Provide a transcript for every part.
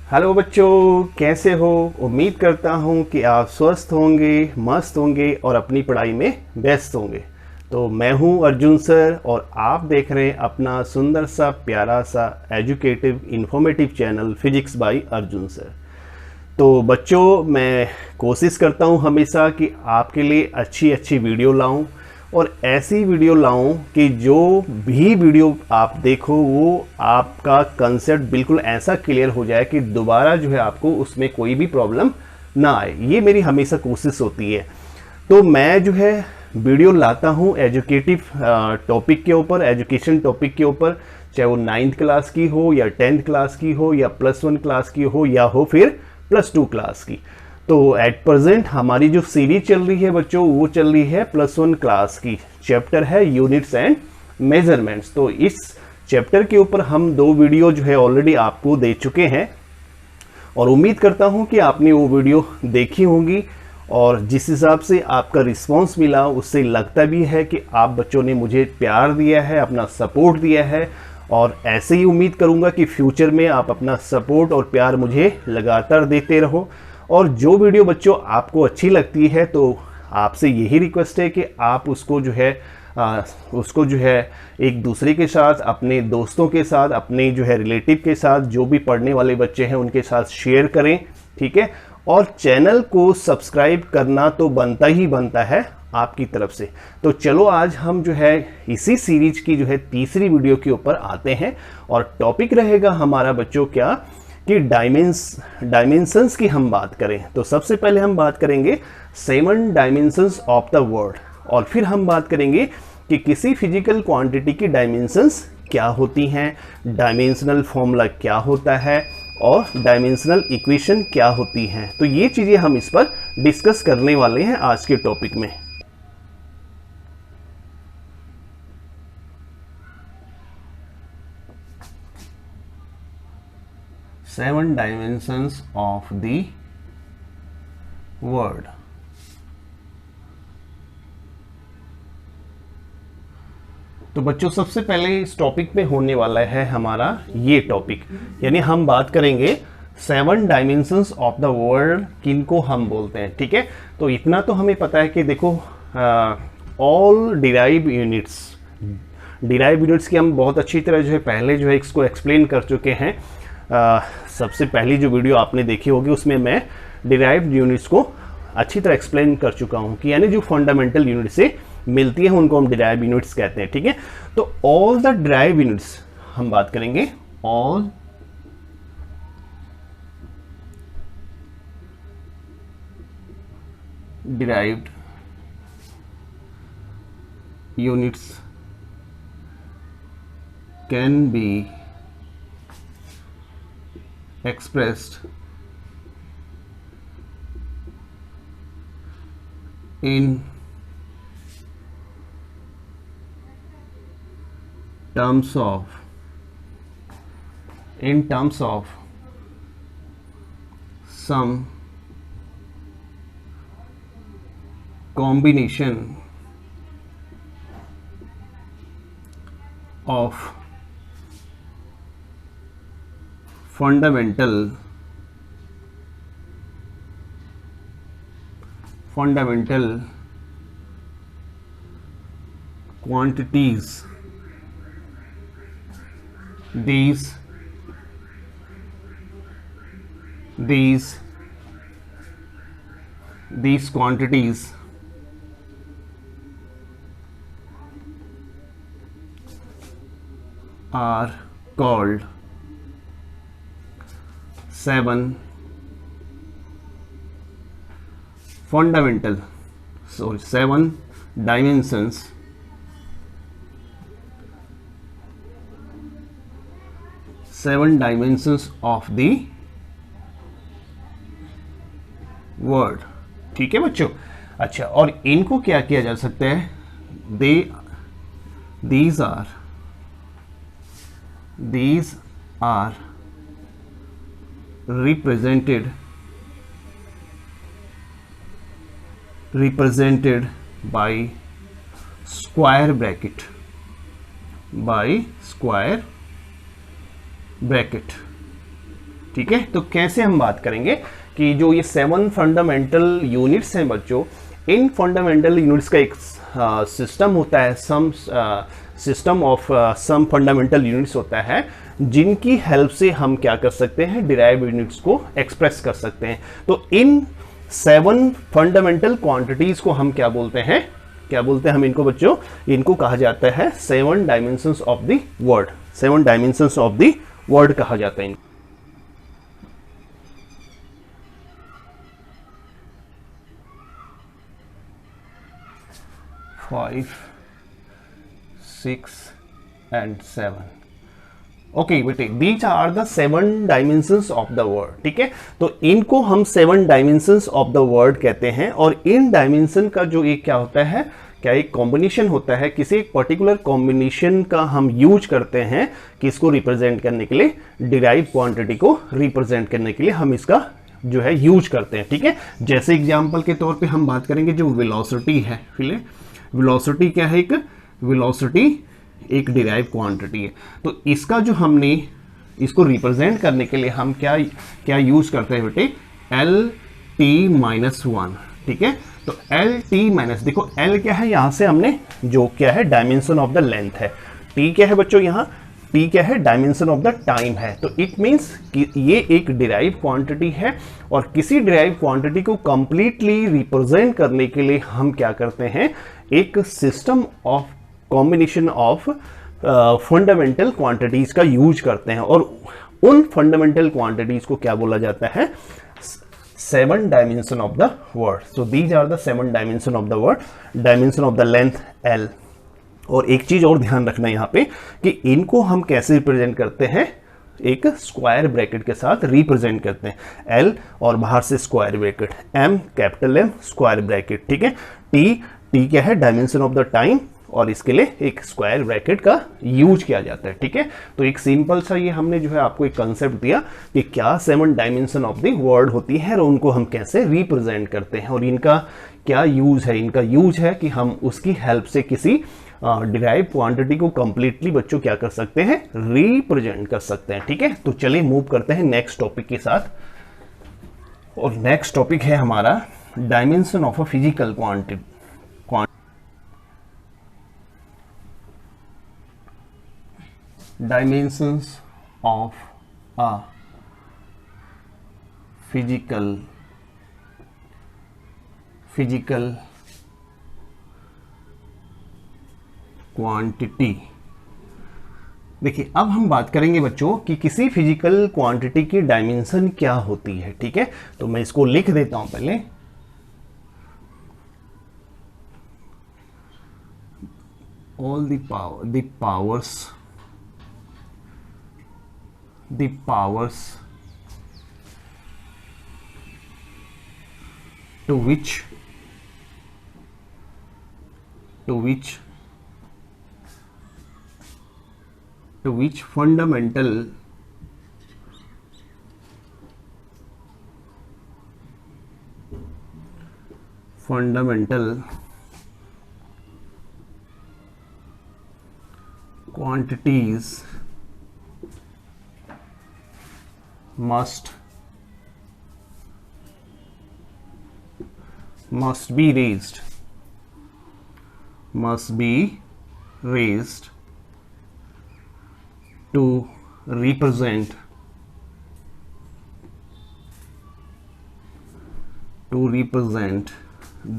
Hello बच्चों, कैसे हो। उम्मीद करता हूँ कि आप स्वस्थ होंगे, मस्त होंगे और अपनी पढ़ाई में व्यस्त होंगे। तो मैं हूँ अर्जुन सर और आप देख रहे हैं अपना सुंदर सा प्यारा सा educative informative channel physics bye Arjun sir. तो बच्चों, मैं कोशिश करता हूँ हमेशा कि आपके लिए अच्छी अच्छी वीडियो लाऊं और ऐसी वीडियो लाऊं कि जो भी वीडियो आप देखो वो आपका कंसेप्ट बिल्कुल ऐसा क्लियर हो जाए कि दोबारा जो है आपको उसमें कोई भी प्रॉब्लम ना आए। ये मेरी हमेशा कोशिश होती है। तो मैं जो है वीडियो लाता हूँ एजुकेटिव टॉपिक के ऊपर, एजुकेशन टॉपिक के ऊपर, चाहे वो 9th क्लास की हो या 10th क्लास की हो या +1 क्लास की हो या हो फिर +2 क्लास की। तो एट प्रेजेंट हमारी जो सीरीज चल रही है बच्चों, वो चल रही है +1 क्लास की। चैप्टर है यूनिट्स एंड मेजरमेंट्स। तो इस चैप्टर के ऊपर हम 2 वीडियो जो है ऑलरेडी आपको दे चुके हैं और उम्मीद करता हूं कि आपने वो वीडियो देखी होंगी और जिस हिसाब से आपका रिस्पांस मिला उससे लगता भी है कि आप बच्चों ने मुझे प्यार दिया है, अपना सपोर्ट दिया है और ऐसे ही उम्मीद करूंगा कि फ्यूचर में आप अपना सपोर्ट और प्यार मुझे लगातार देते रहो। और जो वीडियो बच्चों आपको अच्छी लगती है तो आपसे यही रिक्वेस्ट है कि आप उसको जो है एक दूसरे के साथ, अपने दोस्तों के साथ, अपने जो है रिलेटिव के साथ, जो भी पढ़ने वाले बच्चे हैं उनके साथ शेयर करें, ठीक है। और चैनल को सब्सक्राइब करना तो बनता ही बनता है आपकी तरफ से। तो चलो आज हम जो है इसी सीरीज की जो है तीसरी वीडियो के ऊपर आते हैं और टॉपिक रहेगा हमारा बच्चों क्या कि डायमेंशंस की हम बात करें। तो सबसे पहले हम बात करेंगे 7 डायमेंशंस ऑफ द वर्ल्ड और फिर हम बात करेंगे कि किसी फिजिकल क्वांटिटी की डायमेंशंस क्या होती हैं, डायमेंशनल फॉर्मूला क्या होता है और डायमेंशनल इक्वेशन क्या होती हैं। तो ये चीजें हम इस पर डिस्कस करने वाले हैं आज के टॉपिक में। Seven dimensions of the world. तो बच्चों, सबसे पहले इस टॉपिक पे होने वाला है हमारा ये टॉपिक, यानी हम बात करेंगे 7 डायमेंशंस ऑफ द वर्ल्ड किनको हम बोलते हैं, ठीक है। तो इतना तो हमें पता है कि देखो ऑल डिराइव यूनिट्स की हम बहुत अच्छी तरह जो है पहले जो है इसको एक्सप्लेन कर चुके हैं। सबसे पहली जो वीडियो आपने देखी होगी उसमें मैं डिराइव्ड यूनिट्स को अच्छी तरह एक्सप्लेन कर चुका हूं कि यानी जो फंडामेंटल यूनिट से मिलती है उनको हम डिराइव यूनिट्स कहते हैं, ठीक है। तो ऑल द डिराइव यूनिट्स हम बात करेंगे, all derived units can be expressed in terms of some combination of fundamental quantities. These quantities are called 7 dimensions of the word, ठीक है बच्चों। अच्छा, और इनको क्या किया जा सकता है, these are represented by square bracket, ठीक है, तो कैसे हम बात करेंगे कि जो ये 7 फंडामेंटल यूनिट्स हैं बच्चों, इन फंडामेंटल यूनिट्स का एक सिस्टम होता है, system of some fundamental units होता है, जिनकी हेल्प से हम क्या कर सकते हैं, डिराइव्ड यूनिट्स को एक्सप्रेस कर सकते हैं। तो इन 7 फंडामेंटल क्वांटिटीज को हम क्या बोलते हैं, क्या बोलते हैं हम इनको बच्चों, इनको कहा जाता है 7 dimensions of the world, 7 dimensions of the world कहा जाता है। 5, 6 and 7। ओके बेटे, these are the 7 dimensions of the world. ठीक है, तो इनको हम 7 डायमेंशंस ऑफ द वर्ड कहते हैं। और इन डायमेंशन का जो एक क्या होता है, क्या एक कॉम्बिनेशन होता है, किसी एक पर्टिकुलर कॉम्बिनेशन का हम यूज करते हैं किसको रिप्रेजेंट करने के लिए, डिराइव क्वांटिटी को रिप्रेजेंट करने के लिए हम इसका जो है यूज करते हैं। ठीक है, जैसे एग्जाम्पल के तौर पे हम बात करेंगे जो वेलोसिटी है, वेलोसिटी क्या है, एक वेलोसिटी एक डिराइव क्वांटिटी है। तो इसका जो हमने इसको रिप्रेजेंट करने के लिए हम क्या क्या यूज करते हैं बेटे, LT-1। ठीक है, तो LT- देखो L क्या है, यहां से हमने जो क्या है डायमेंशन ऑफ द लेंथ है, T क्या है बच्चों, यहाँ T क्या है, डायमेंशन ऑफ द टाइम है। तो इट मींस कि ये एक डिराइव क्वांटिटी है, और किसी डिराइव क्वांटिटी को कंप्लीटली रिप्रेजेंट करने के लिए हम क्या करते हैं, एक system of combination of fundamental quantities का यूज करते हैं। और उन फंडामेंटल क्वांटिटीज को क्या बोला जाता है, 7 dimension of the world. So these are the 7 dimension of the world, dimension of the length L। और एक चीज और ध्यान रखना यहाँ पे कि इनको हम कैसे रिप्रेजेंट करते हैं, एक स्क्वायर ब्रैकेट के साथ रिप्रेजेंट करते हैं, L और बाहर से square bracket, M capital M square bracket. ठीक है, T क्या है, डायमेंशन ऑफ द टाइम, और इसके लिए एक स्क्वायर ब्रैकेट का यूज किया जाता है। ठीक है, तो एक सिंपल सा ये हमने जो है आपको एक कंसेप्ट दिया कि क्या 7 डायमेंशन ऑफ द वर्ड होती है और उनको हम कैसे रिप्रेजेंट करते हैं, और इनका क्या यूज है। इनका यूज है कि हम उसकी हेल्प से किसी डिराइव क्वांटिटी को कंप्लीटली बच्चों क्या कर सकते हैं, रिप्रेजेंट कर सकते हैं। ठीक है, तो चलिए मूव करते हैं नेक्स्ट टॉपिक के साथ। और नेक्स्ट टॉपिक है हमारा dimension of a physical quantity. Dimensions of a physical quantity. देखिए, अब हम बात करेंगे बच्चों कि किसी फिजिकल क्वांटिटी की डायमेंशन क्या होती है। ठीक है, तो मैं इसको लिख देता हूं पहले, all the powers to which fundamental quantities must be raised to represent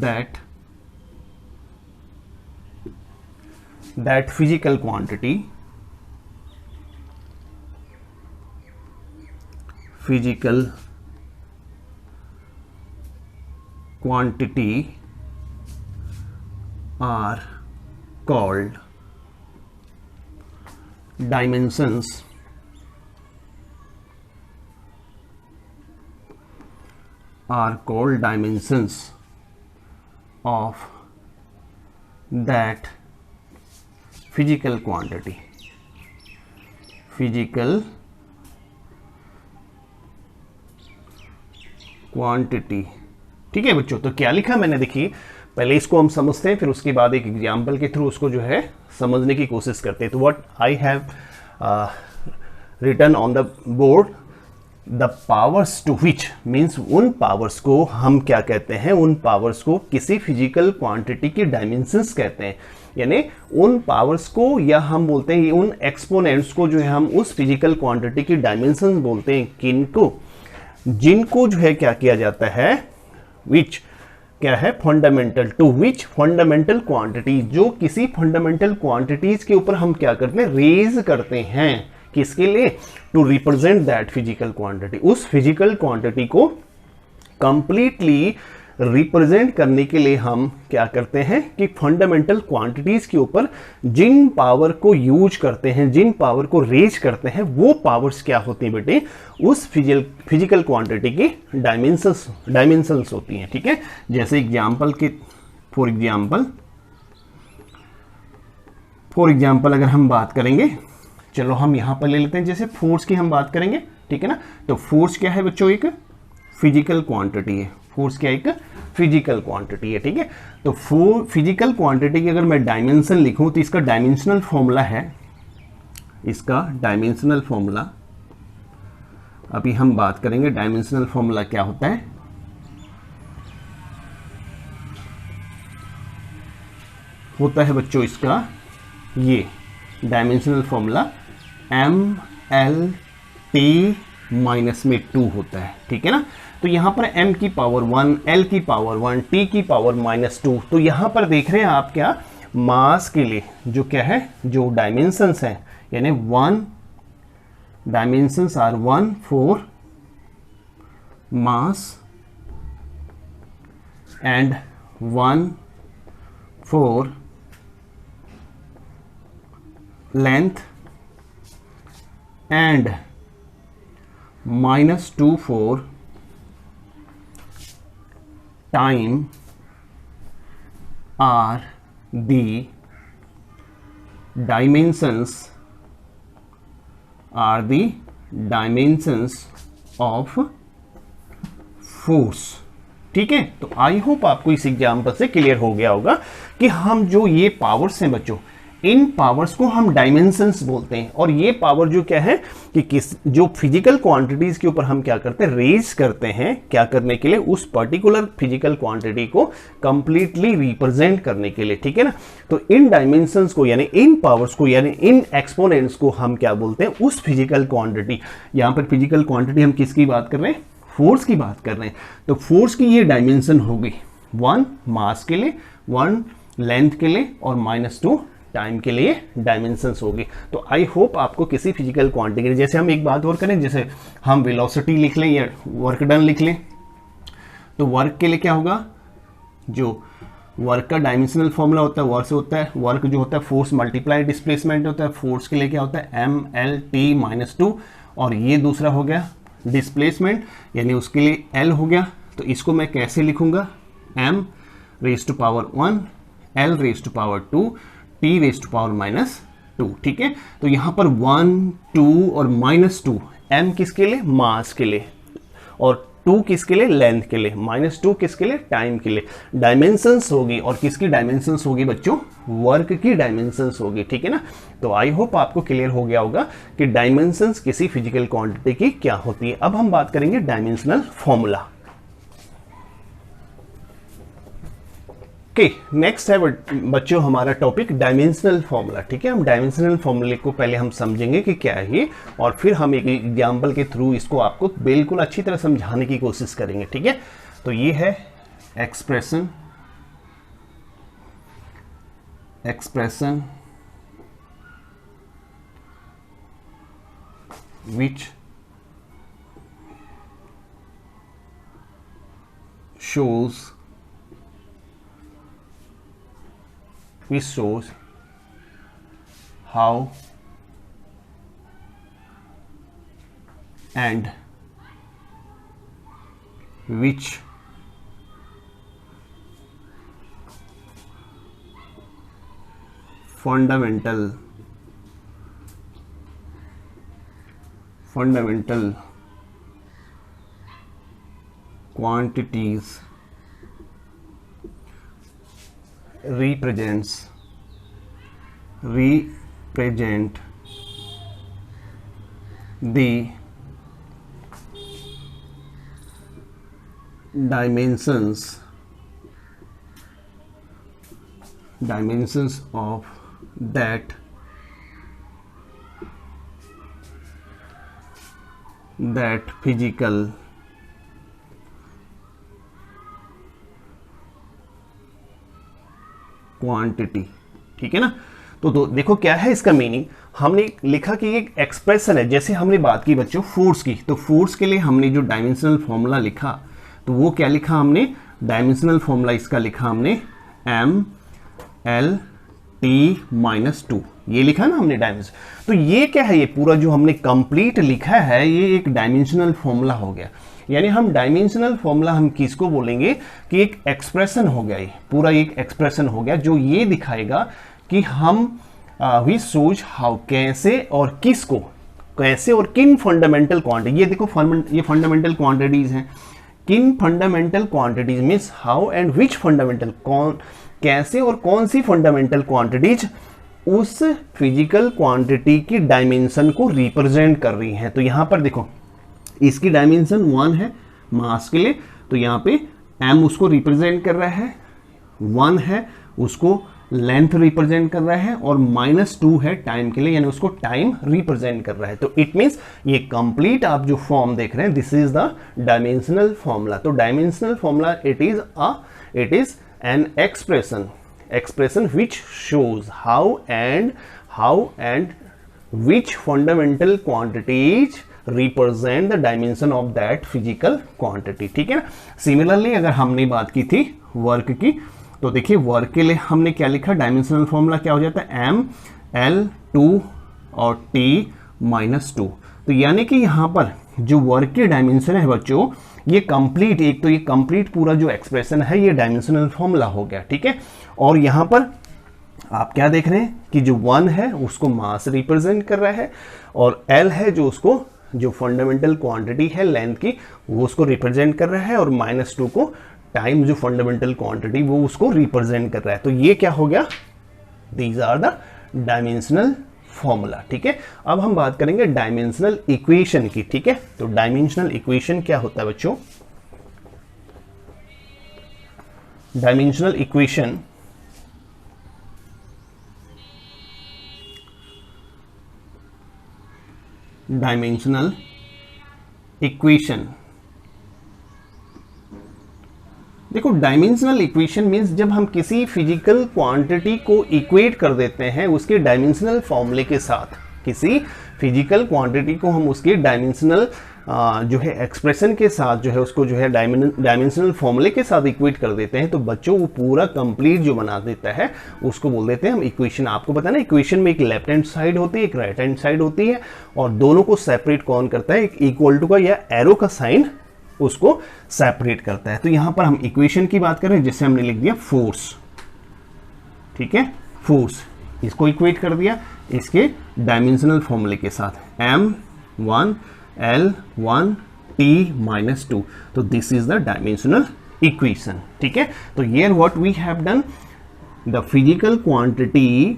that physical quantity are called dimensions of that physical quantity। ठीक है बच्चों, तो क्या लिखा मैंने, देखिए पहले इसको हम समझते हैं, फिर उसके बाद एक एग्जाम्पल के थ्रू उसको जो है समझने की कोशिश करते हैं। तो what I have written on the board the powers to which means उन पावर्स को हम क्या कहते हैं, उन पावर्स को किसी फिजिकल क्वांटिटी की डायमेंशंस कहते हैं। यानी उन पावर्स को, या हम बोलते हैं उन एक्सपोनेंट्स को जो है हम उस फिजिकल क्वांटिटी की डायमेंशंस बोलते हैं। किनको? जिनको जो है क्या किया जाता है, विच क्या है, fundamental, to which fundamental quantity, जो किसी फंडामेंटल क्वांटिटीज के ऊपर हम क्या करते हैं, रेज करते हैं। किसके लिए? To represent that physical quantity, उस फिजिकल क्वांटिटी को कंप्लीटली रिप्रेजेंट करने के लिए हम क्या करते हैं कि फंडामेंटल क्वांटिटीज के ऊपर जिन पावर को यूज करते हैं, जिन पावर को रेज करते हैं, वो पावर्स क्या होती हैं बेटे, उस फिजिकल क्वांटिटी की डायमेंशंस होती हैं। ठीक है, जैसे एग्जांपल के फॉर एग्जांपल अगर हम बात करेंगे, चलो हम यहां पर ले लेते हैं, जैसे फोर्स की हम बात करेंगे। ठीक है ना, तो फोर्स क्या है बच्चों, एक फिजिकल क्वांटिटी है। फोर्स क्या है, एक फिजिकल क्वांटिटी है। ठीक है, तो फिजिकल क्वांटिटी की अगर मैं डायमेंशन लिखूं तो इसका डायमेंशनल फॉर्मूला है, इसका डायमेंशनल फॉर्मूला अभी हम बात करेंगे। डायमेंशनल फॉर्मूला क्या होता है, होता है बच्चों इसका ये डायमेंशनल फॉर्मूला MLT माइनस में 2 होता है। ठीक है ना, तो यहां पर m की पावर 1, l की पावर 1, t की पावर -2। तो यहां पर देख रहे हैं आप क्या, मास के लिए जो क्या है, जो डायमेंशंस हैं, यानी 1 dimensions are 1 for mass and 1 for length and -2 for time are the dimensions of force। ठीक है, तो आई होप आपको इस एग्जाम्पल से क्लियर हो गया होगा कि हम जो ये पावर्स हैं बच्चों, इन पावर्स को हम डायमेंशंस बोलते हैं। और ये पावर जो क्या है कि जो फिजिकल क्वांटिटीज के ऊपर हम क्या करते हैं, रेज करते हैं, क्या करने के लिए, उस पर्टिकुलर फिजिकल क्वांटिटी को कंप्लीटली रिप्रेजेंट करने के लिए। ठीक है ना, तो इन डायमेंशंस को, यानी इन पावर्स को, यानी इन एक्सपोनेंट्स को हम क्या बोलते हैं, उस फिजिकल क्वांटिटी। यहां पर फिजिकल क्वांटिटी हम किसकी बात कर रहे हैं, फोर्स की बात कर रहे हैं। तो फोर्स की ये डायमेंशन होगी 1 मास के लिए, 1 लेंथ के लिए और -2 टाइम के लिए डायमेंशंस होगी। तो आई होप आपको किसी फिजिकल क्वांटिटी, जैसे हम एक बात और करें, जैसे हम वेलोसिटी लिख लें या वर्क डन लिख लें, तो वर्क के लिए क्या होगा, जो वर्क का डायमेंशनल फॉर्मूला होता है, वर्क जो होता है फोर्स मल्टीप्लाई डिस्प्लेसमेंट होता है। फोर्स के लिए क्या होता है, MLT -2, और ये दूसरा हो गया डिस्प्लेसमेंट, यानी उसके लिए L हो गया। तो इसको मैं कैसे लिखूंगा, M raise to power 1, L raise to power 2, T raise to power -2। ठीक है, तो यहां पर 1, 2 और -2, M किसके लिए, मास के लिए, और 2 किसके लिए, लेंथ के लिए, -2 किसके लिए, टाइम के लिए। डायमेंशंस होगी, और किसकी डायमेंशंस होगी बच्चों, वर्क की डायमेंशंस होगी। ठीक है ना, तो आई होप आपको क्लियर हो गया होगा कि डायमेंशंस किसी फिजिकल क्वांटिटी की क्या होती है। अब हम बात करेंगे डायमेंशनल फॉर्मूला। नेक्स्ट है बच्चों हमारा टॉपिक डायमेंशनल फॉर्मूला। ठीक है, हम डायमेंशनल फॉर्मूले को पहले हम समझेंगे कि क्या है ये, और फिर हम एक एग्जाम्पल के थ्रू इसको आपको बिल्कुल अच्छी तरह समझाने की कोशिश करेंगे। ठीक है, तो ये है expression which shows how and which fundamental quantities represent the dimensions of that physical quantity. ठीक है ना। तो देखो क्या है इसका मीनिंग, हमने लिखा कि एक एक्सप्रेशन है, जैसे हमने बात की बच्चों फोर्स की, तो फोर्स के लिए हमने जो डायमेंशनल फॉर्मूला लिखा, तो वो क्या लिखा हमने, डायमेंशनल फॉर्मूला इसका लिखा हमने mLT-2, ये लिखा ना हमने डायमेंशन। तो ये क्या है, ये पूरा जो हमने कंप्लीट लिखा है ये एक डायमेंशनल फॉर्मूला हो गया। यानी हम डायमेंशनल फॉर्मूला हम किसको बोलेंगे कि एक एक्सप्रेशन हो गया, ये पूरा एक एक्सप्रेशन हो गया जो ये दिखाएगा कि हम वी सोच हाउ, कैसे और किसको, कैसे और किन फंडामेंटल क्वांटिटी, ये देखो ये फंडामेंटल क्वांटिटीज हैं, किन fundamental quantities means how and which fundamental, कौन कैसे और कौन सी फंडामेंटल क्वांटिटीज उस फिजिकल क्वांटिटी की डायमेंशन को रिप्रेजेंट कर रही हैं। तो यहां पर देखो इसकी डायमेंशन 1 है मास के लिए, तो यहाँ पे m उसको रिप्रेजेंट कर रहा है, 1 है उसको लेंथ रिप्रेजेंट कर रहा है, और -2 है टाइम के लिए, यानी उसको टाइम रिप्रेजेंट कर रहा है। तो इट मीन्स ये कंप्लीट आप जो फॉर्म देख रहे हैं this is the dimensional formula. तो dimensional formula it is an expression which shows how and which fundamental quantities represent the dimension of that physical quantity। ठीक है ना। सिमिलरली अगर हमने बात की थी वर्क की, तो देखिए वर्क के लिए हमने क्या लिखा, डायमेंशनल फॉर्मूला क्या हो जाता है mL2 और T-2। तो यानी कि यहाँ पर जो वर्क की डायमेंशन है बच्चों, ये कंप्लीट, एक तो ये कंप्लीट पूरा जो एक्सप्रेशन है ये डायमेंशनल फॉर्मूला हो गया। ठीक है। और यहाँ पर आप क्या देख रहे हैं कि जो 1 है उसको मास रिप्रेजेंट कर रहा है, और L है जो उसको जो फंडामेंटल क्वांटिटी है लेंथ की वो उसको रिप्रेजेंट कर रहा है, और -2 को टाइम जो फंडामेंटल क्वांटिटी वो उसको रिप्रेजेंट कर रहा है। तो ये क्या हो गया, these are the dimensional formula. ठीक है। अब हम बात करेंगे डायमेंशनल इक्वेशन की। ठीक है। तो डायमेंशनल इक्वेशन क्या होता है बच्चों, डायमेंशनल इक्वेशन देखो डायमेंशनल इक्वेशन मीन्स जब हम किसी फिजिकल क्वांटिटी को इक्वेट कर देते हैं उसके डायमेंशनल फॉर्मूले के साथ, किसी फिजिकल क्वांटिटी को हम उसके डायमेंशनल जो है एक्सप्रेशन के साथ जो है उसको जो है डायमेंशनल फॉर्मूले के साथ इक्वेट कर देते हैं, तो बच्चों वो पूरा कंप्लीट जो बना देता है उसको बोल देते हैं हम इक्वेशन। आपको पता है ना इक्वेशन में एक लेफ्ट हैंड साइड होती है, एक राइट हैंड साइड होती है, और दोनों को सेपरेट कौन करता है, एक इक्वल टू का या एरो का साइन उसको सेपरेट करता है। तो यहां पर हम इक्वेशन की बात करें, जिससे हमने लिख दिया फोर्स। ठीक है, फोर्स इसको इक्वेट कर दिया इसके डायमेंशनल फॉर्मूले के साथ, m1 L1 T-2। तो this is the dimensional equation. ठीक है। तो here what we have done, the physical quantity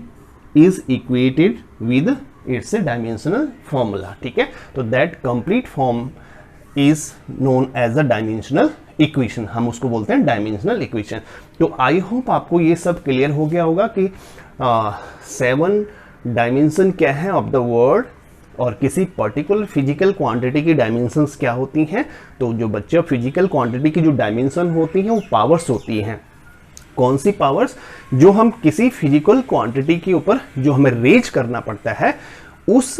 is equated with its dimensional formula. ठीक है। तो that complete form is known as a dimensional equation, हम उसको बोलते हैं डायमेंशनल इक्वेशन। तो आई होप आपको ये सब क्लियर हो गया होगा कि 7 डायमेंशन क्या है ऑफ द वर्ल्ड, और किसी पर्टिकुलर फिजिकल क्वांटिटी की डायमेंशंस क्या होती हैं। तो जो बच्चे फिजिकल क्वांटिटी की जो डायमेंशन होती हैं वो पावर्स होती हैं। कौन सी पावर्स, जो हम किसी फिजिकल क्वांटिटी के ऊपर जो हमें रेज करना पड़ता है उस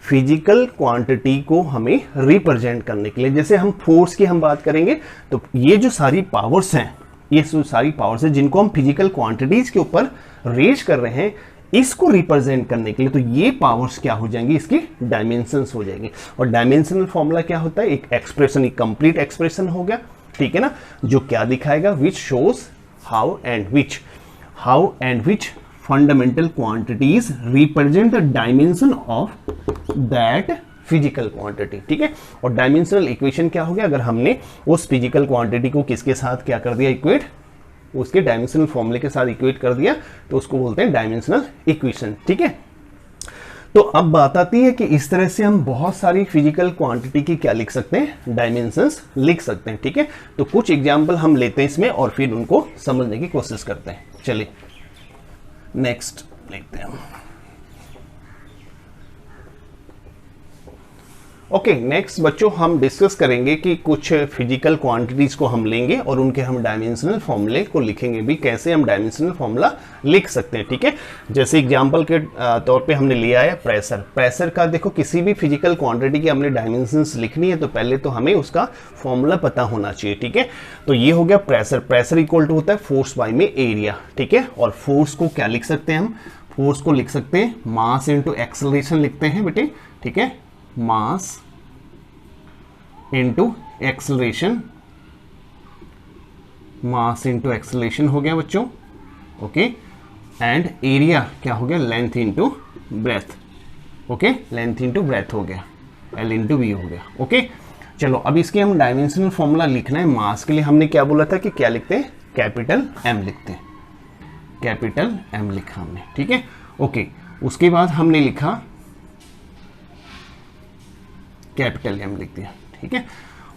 फिजिकल क्वांटिटी को हमें रिप्रेजेंट करने के लिए। जैसे हम फोर्स की हम बात करेंगे, तो ये जो सारी पावर्स हैं, ये सारी पावर्स हैं जिनको हम फिजिकल क्वांटिटीज के ऊपर रेज कर रहे हैं, इसको रिप्रेजेंट करने के लिए, तो ये पावर्स क्या हो जाएंगी, इसकी डायमेंशंस हो जाएंगी। और डायमेंशनल फॉर्मूला क्या होता है, एक एक्सप्रेशन, एक कंप्लीट एक्सप्रेशन हो गया। ठीक है ना, जो क्या दिखाएगा, which shows how and which fundamental quantities represent the dimension of that physical quantity. ठीक है। और डायमेंशनल इक्वेशन क्या हो गया, अगर हमने उस फिजिकल क्वांटिटी को किसके साथ क्या कर दिया, इक्वेट, उसके डायमेंशनल फॉर्मूले के साथ इक्वेट कर दिया, तो उसको बोलते हैं डायमेंशनल इक्वेशन। ठीक है। तो अब बात आती है कि इस तरह से हम बहुत सारी फिजिकल क्वांटिटी की क्या लिख सकते हैं, डायमेंशंस लिख सकते हैं। ठीक है, तो कुछ एग्जांपल हम लेते हैं इसमें और फिर उनको समझने की कोशिश करते हैं। चलिए नेक्स्ट देखते हैं हम। ओके, नेक्स्ट बच्चों हम डिस्कस करेंगे कि कुछ फिजिकल क्वांटिटीज को हम लेंगे और उनके हम डायमेंशनल फॉर्मूले को लिखेंगे भी, कैसे हम डायमेंशनल फॉर्मूला लिख सकते हैं। ठीक है, जैसे एग्जांपल के तौर पे हमने लिया है प्रेशर। प्रेशर का देखो, किसी भी फिजिकल क्वांटिटी की हमने डायमेंशंस लिखनी है तो पहले तो हमें उसका फॉर्मूला पता होना चाहिए। ठीक है, तो ये हो गया प्रेशर। प्रेशर इक्वल टू होता है फोर्स बाय में एरिया। ठीक है, और फोर्स को क्या लिख सकते हैं हम, फोर्स को लिख सकते हैं मास इंटू एक्सेलरेशन लिखते हैं बेटे। ठीक है, mass into acceleration, mass into acceleration हो गया बच्चों। ओके, एंड एरिया क्या हो गया, length into breadth. Okay, length into breadth हो गया, एल इंटू वी हो गया। ओके, चलो अब इसके हम डायमेंशनल फॉर्मूला लिखना है। मास के लिए हमने क्या बोला था कि क्या लिखते हैं, कैपिटल एम लिखते हैं, कैपिटल एम लिखा हमने। ठीक है, ओके, उसके बाद हमने लिखा कैपिटल एम लिख दिया। ठीक है,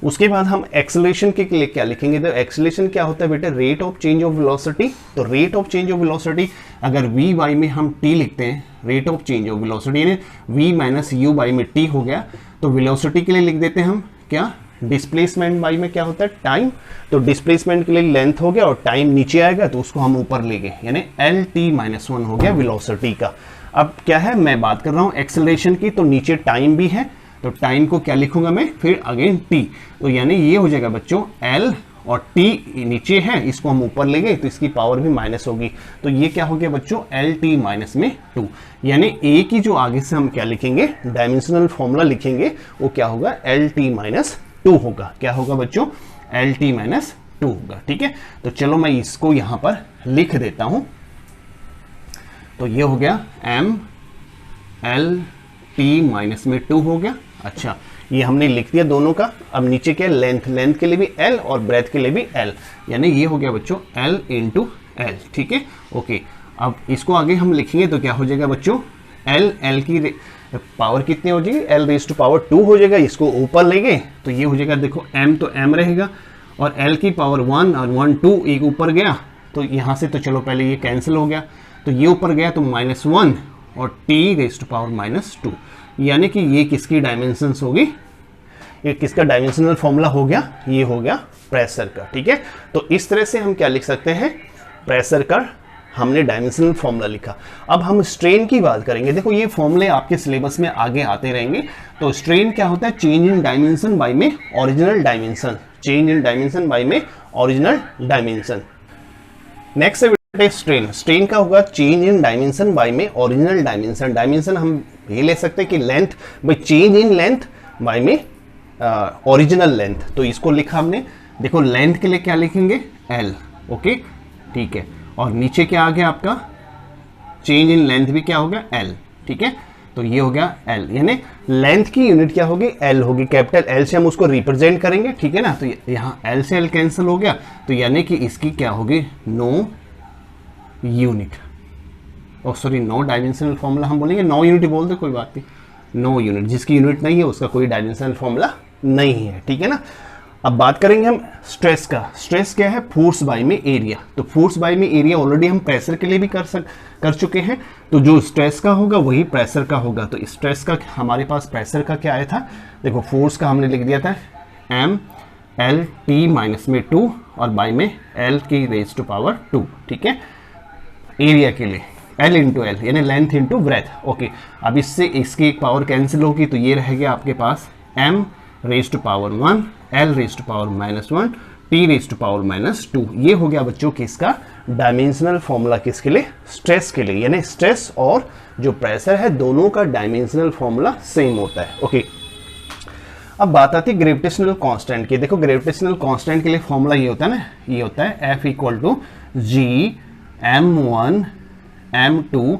उसके बाद हम एक्सेलरेशन के लिए क्या लिखेंगे, तो एक्सेलरेशन क्या होता है बेटा, rate of change of velocity. तो rate of change of velocity अगर वी बाई में हम टी लिखते हैं, rate of change of velocity यानी वी माइनस यू बाई में टी हो गया, तो वेलोसिटी के लिए लिख देते हैं हम क्या, डिस्प्लेसमेंट बाई में क्या होता है, टाइम। तो डिस्प्लेसमेंट के लिए लेंथ हो गया और टाइम नीचे आएगा तो उसको हम ऊपर ले गए, यानी एल टी माइनस वन हो गया वेलोसिटी का। अब क्या है, मैं बात कर रहा हूँ एक्सेलरेशन की, तो नीचे टाइम भी है, तो टाइम को क्या लिखूंगा मैं, फिर अगेन टी, तो यानी ये हो जाएगा बच्चों एल और टी नीचे है, इसको हम ऊपर ले गए तो इसकी पावर भी माइनस होगी, तो ये क्या हो गया बच्चों, एल टी माइनस में 2। यानी ए की जो आगे से हम क्या लिखेंगे, डायमेंशनल फॉर्मूला लिखेंगे, वो क्या होगा, एल टी माइनस 2 होगा। क्या होगा बच्चों, एल टी माइनस 2 होगा। ठीक है, तो चलो मैं इसको यहां पर लिख देता हूं। तो ये हो गया एम एल टी माइनस में 2 हो गया। अच्छा, ये हमने लिख दिया दोनों का। अब नीचे क्या, लेंथ, लेंथ के लिए भी एल और ब्रेथ के लिए भी एल, यानी ये हो गया बच्चों एल इंटू एल। ठीक है, ओके, अब इसको आगे हम लिखेंगे तो क्या हो जाएगा बच्चों, एल, एल की पावर कितनी हो जाएगी, एल रेज टू पावर 2 हो जाएगा, इसको ऊपर ले गए तो ये हो जाएगा, देखो एम तो एम रहेगा और एल की पावर 1 और 1 2 एक ऊपर गया, तो यहाँ से तो चलो पहले ये कैंसिल हो गया, तो ये ऊपर गया तो -1 और टी रेज टू पावर -2, यानी कि ये किसकी डायमेंशंस होगी, ये किसका डायमेंशनल फॉर्मूला हो गया, ये हो गया प्रेशर का। ठीक है, तो इस तरह से हम क्या लिख सकते हैं, प्रेशर का हमने डायमेंशनल फॉर्मूला लिखा। अब हम स्ट्रेन की बात करेंगे। देखो ये फॉर्मूले आपके सिलेबस में आगे आते रहेंगे। तो स्ट्रेन क्या होता है, चेंज इन डायमेंशन बाय में original dimension, change in dimension by में ओरिजिनल डायमेंशन। नेक्स्ट है स्ट्रेन। स्ट्रेन का होगा चेंज इन डायमेंशन बाय में ओरिजिनल डायमेंशन। डायमेंशन हम ये ले सकते हैं कि length by change in length by में ओरिजिनल लेंथ। तो इसको लिखा हमने, देखो लेंथ के लिए क्या लिखेंगे, एल। ओके, ठीक है, और नीचे क्या आ गया आपका, चेंज इन लेंथ भी क्या हो गया, एल। ठीक है, तो ये हो गया एल, यानी लेंथ की यूनिट क्या होगी, एल होगी। कैपिटल एल से हम उसको रिप्रेजेंट करेंगे। ठीक है ना, तो यहाँ एल से एल कैंसिल हो गया, तो यानी कि इसकी क्या होगी, no unit, sorry no dimensional formula हम बोलेंगे, नो यूनिट बोल दे कोई बात नहीं, नो यूनिट, जिसकी यूनिट नहीं है उसका कोई डायमेंशनल फॉर्मूला नहीं है। ठीक है ना, अब बात करेंगे हम स्ट्रेस का। स्ट्रेस क्या है, फोर्स बाय में एरिया। तो फोर्स बाय में एरिया ऑलरेडी हम प्रेशर के लिए भी कर चुके हैं, तो जो स्ट्रेस का होगा वही प्रेशर का होगा। तो स्ट्रेस का हमारे पास प्रेशर का क्या आया था, देखो फोर्स का हमने लिख दिया था एम एल टी माइनस में 2 और बाय में एल की रेज टू पावर 2। ठीक है, एरिया के लिए एल इंटू एल यानी लेंथ इंटू ब्रेथ। ओके, अब इससे इसकी एक पावर कैंसिल होगी, तो ये रहेगा आपके पास M raise to power 1 L raise to power -1 T raise to power -2। ये हो गया बच्चों किसका डायमेंशनल फॉर्मूला, किसके लिए, स्ट्रेस के लिए। यानी स्ट्रेस और जो प्रेशर है दोनों का डायमेंशनल फॉर्मूला सेम होता है। ओके, अब बात आती है ग्रेविटेशनल कांस्टेंट की। देखो ग्रेविटेशनल कांस्टेंट के लिए फॉर्मूला ये होता है ना, ये होता है F equal to G m1 m2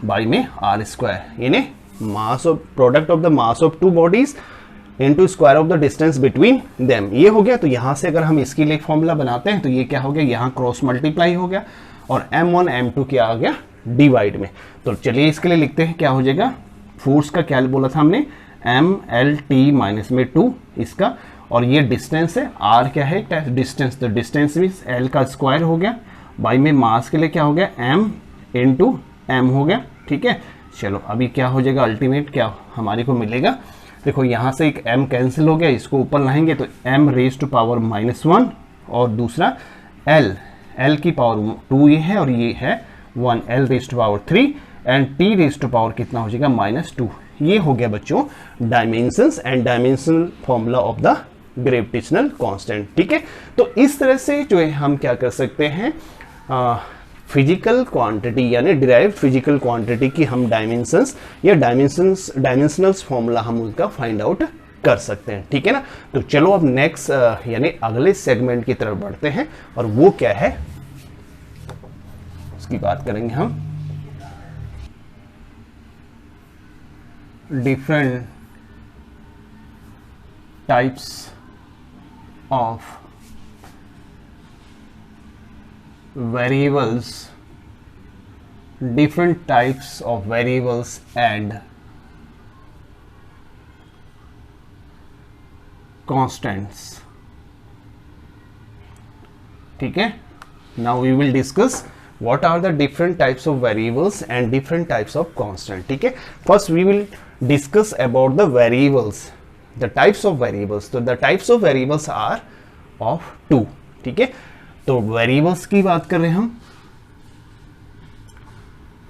by में r², यानी mass of product of the mass of two bodies into square of the distance between them. ये हो गया, तो यहां से अगर हम इसके लिए फॉर्मूला बनाते हैं तो ये क्या हो गया, यहाँ क्रॉस मल्टीप्लाई हो गया और m1 m2 क्या आ गया, डिवाइड में। तो चलिए इसके लिए लिखते हैं, क्या हो जाएगा, फोर्स का क्या बोला था हमने, MLT माइनस में 2 इसका, और ये डिस्टेंस है, R क्या है डिस्टेंस, तो डिस्टेंस मीन्स L का स्क्वायर हो गया, बाई में मास के लिए क्या हो गया M इंटू M हो गया, ठीक है। चलो अभी क्या हो जाएगा, अल्टीमेट क्या हमारे को मिलेगा, देखो यहाँ से एक M कैंसिल हो गया, इसको ऊपर लाएंगे तो M रेज टू पावर -1 और दूसरा L की पावर 2 ये है और ये है 1, L raise to power 3 and T raise to power कितना हो जाएगा -2। ये हो गया बच्चों dimensions and dimensional formula of the gravitational constant, ठीक है। तो इस तरह से जो है हम क्या कर सकते हैं, फिजिकल क्वांटिटी यानी डिराइव्ड फिजिकल क्वांटिटी की हम डायमेंशंस या डायमेंशनल्स फॉर्मूला हम उसका फाइंड आउट कर सकते हैं, ठीक है ना। तो चलो अब नेक्स्ट यानी अगले सेगमेंट की तरफ बढ़ते हैं और वो क्या है उसकी बात करेंगे हम, different types of variables, different types of variables and constants, ठीक है। Now we will discuss what are the different types of variables and different types of constant, ठीक है। First we will discuss about the variables, the types of variables। तो the types of variables are of 2, ठीक है। तो variables की बात कर रहे हैं हम,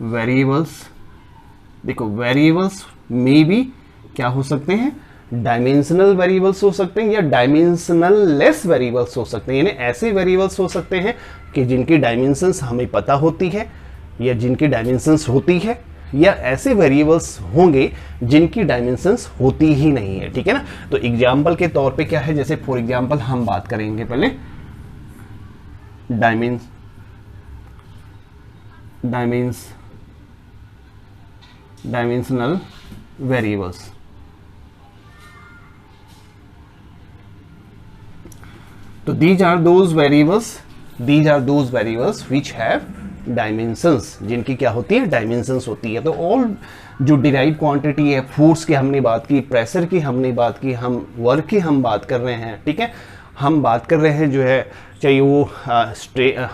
वेरिएबल्स देखो वेरिएबल्स में भी क्या हो सकते हैं, डायमेंशनल वेरिएबल्स हो सकते हैं या डायमेंशनल लेस वेरिएबल्स हो सकते हैं, यानी ऐसे वेरिएबल्स हो सकते हैं कि जिनकी डायमेंशंस हमें पता होती है या जिनकी डायमेंशंस होती है, या ऐसे वेरिएबल्स होंगे जिनकी डायमेंशंस होती ही नहीं है, ठीक है ना। तो एग्जाम्पल के तौर पे क्या है, जैसे फॉर एग्जाम्पल हम बात करेंगे पहले डायमेंशनल वेरिएबल्स। तो these are those variables which have dimensions, जिनकी क्या होती है, डायमेंशंस होती है। तो ऑल जो डिराइव क्वांटिटी है, फोर्स की हमने बात की, प्रेशर की हमने बात की, हम वर्क की हम बात कर रहे हैं, ठीक है। हम बात कर रहे हैं जो है चाहिए वो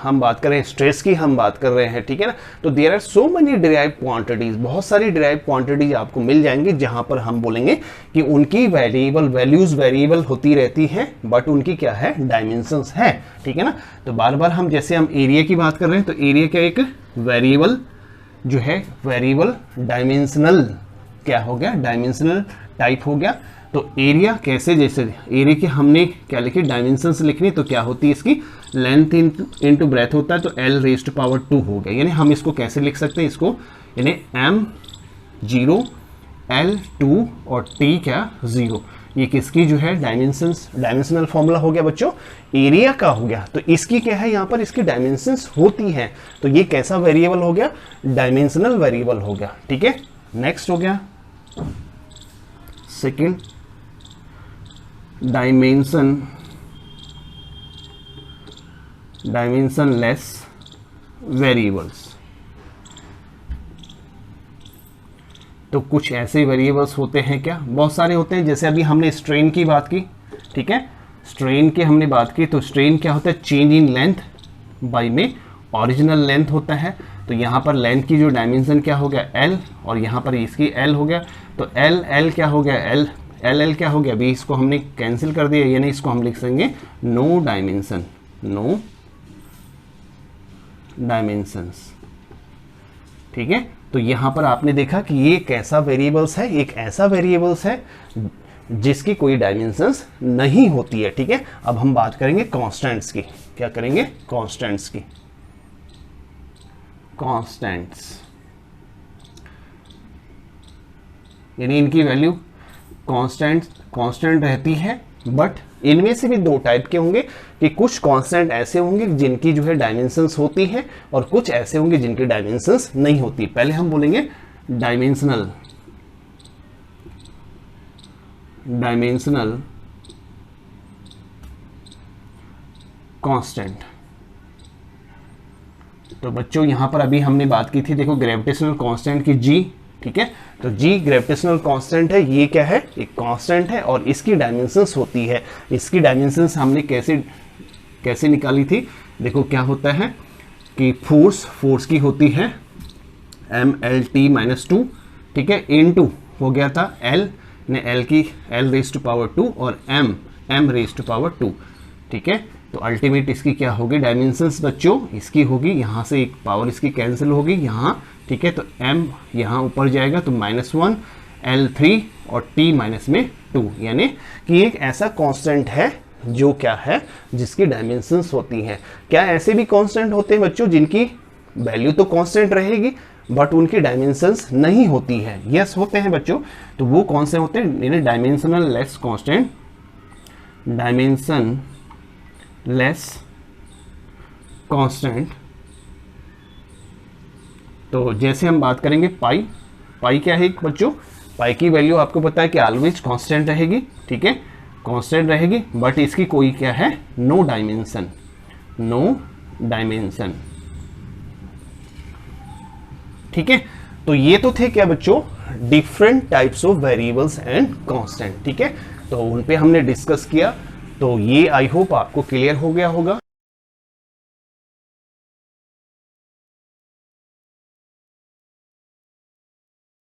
हम बात कर रहे हैं स्ट्रेस की हम बात कर रहे हैं, ठीक है ना। तो there are so many derive quantities, बहुत सारी डिराइव क्वांटिटीज आपको मिल जाएंगी जहां पर हम बोलेंगे कि उनकी वैल्यूज वेरिएबल होती रहती हैं बट उनकी क्या है, डायमेंशंस है, ठीक है ना। तो बार बार हम जैसे हम एरिया की बात कर रहे हैं तो एरिया का एक वेरिएबल जो है, वेरिएबल डायमेंशनल क्या हो गया, डायमेंशनल टाइप हो गया। तो एरिया कैसे, जैसे एरिया की हमने क्या लिखी, डायमेंशंस लिखनी, तो क्या होती है इसकी लेंथ इनटू ब्रेथ होता है, तो L रेज़्ड टू पावर 2 हो गया। यानी हम इसको कैसे लिख सकते हैं, इसको यानी M0 L2 और T क्या 0, ये किसकी जो है डायमेंशनल फॉर्मूला हो गया बच्चों, एरिया का हो गया। तो इसकी क्या है, यहाँ पर इसकी डायमेंशंस होती हैं, तो ये कैसा वेरिएबल हो गया, डायमेंशनल वेरिएबल हो गया, ठीक है। नेक्स्ट हो गया सेकेंड, डायमेंशनलेस वेरिएबल्स। तो कुछ ऐसे वेरिएबल्स होते हैं, क्या बहुत सारे होते हैं, जैसे अभी हमने स्ट्रेन की बात की, ठीक है, स्ट्रेन की हमने बात की। तो स्ट्रेन क्या होता है, चेंज इन लेंथ बाई में ओरिजिनल लेंथ होता है। तो यहाँ पर लेंथ की जो डायमेंशन क्या हो गया L, और यहाँ पर इसकी L हो गया। तो L क्या हो गया, L क्या हो गया, अभी इसको हमने कैंसिल कर दिया, यानी इसको हम लिख देंगे नो डायमेंशंस, ठीक है। तो यहाँ पर आपने देखा कि ये कैसा वेरिएबल्स है, एक ऐसा वेरिएबल्स है जिसकी कोई डायमेंशंस नहीं होती है, ठीक है। अब हम बात करेंगे कांस्टेंट्स की, क्या करेंगे, कांस्टेंट्स की। कांस्टेंट्स यानी इनकी वैल्यू कांस्टेंट रहती है, बट इनमें से भी दो टाइप के होंगे कि कुछ कांस्टेंट ऐसे होंगे जिनकी जो है डायमेंशंस होती है और कुछ ऐसे होंगे जिनकी डायमेंशंस नहीं होती। पहले हम बोलेंगे डायमेंशनल कांस्टेंट, तो बच्चों यहाँ पर अभी हमने बात की थी, देखो ग्रेविटेशनल कांस्टेंट की जी, ठीक है। तो जी ग्रेविटेशनल कांस्टेंट है, ये क्या है, एक कांस्टेंट है और इसकी डायमेंशंस होती है। इसकी डायमेंशंस हमने कैसे निकाली थी, देखो क्या होता है कि फोर्स की होती है mLT-2, ठीक है, इन हो गया था L ने L रेज़ टू पावर 2 और M रेज़ टू पावर 2, ठीक है। तो अल्टीमेट इसकी क्या होगी डायमेंशंस बच्चों, इसकी होगी, यहाँ से एक पावर इसकी कैंसिल होगी यहाँ, ठीक है। तो M यहाँ ऊपर जाएगा तो -1, L3 और T माइनस में 2, यानी कि एक ऐसा कांस्टेंट है जो क्या है, जिसकी डायमेंशंस होती हैं। क्या ऐसे भी कांस्टेंट होते हैं बच्चों जिनकी वैल्यू तो कांस्टेंट रहेगी बट उनकी डायमेंशंस नहीं होती है? यस होते हैं बच्चों। तो वो कौन से होते हैं, यानी dimensional less constant, dimension less constant. तो जैसे हम बात करेंगे पाई क्या है बच्चों, पाई की वैल्यू आपको पता है कि ऑलवेज कांस्टेंट रहेगी, ठीक है, कांस्टेंट रहेगी, बट इसकी कोई क्या है, नो डायमेंशन, ठीक है। तो ये तो थे क्या बच्चों, different types of variables and constant, ठीक है। तो उन पे हमने डिस्कस किया, तो ये आई होप आपको क्लियर हो गया होगा।